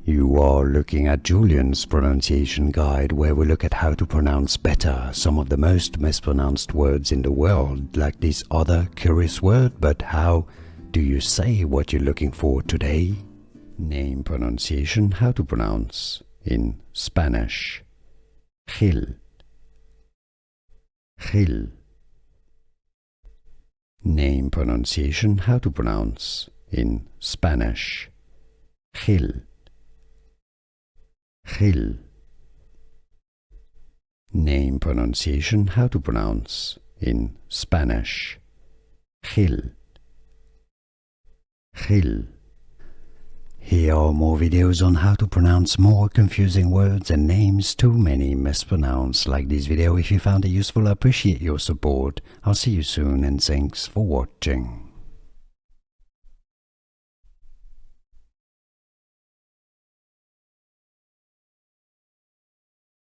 You are looking at Julian's pronunciation guide, where we look at how to pronounce better some of the most mispronounced words in the world, like this other curious word. But how do you say what you're looking for today? Name pronunciation, how to pronounce in Spanish. Gil, Gil. Name pronunciation, how to pronounce in Spanish. Gil, Gil. Name pronunciation, how to pronounce in Spanish. Gil, Gil. Here are more videos on how to pronounce more confusing words and names too many mispronounced. Like this video if you found it useful. I appreciate your support. I'll see you soon and thanks for watching.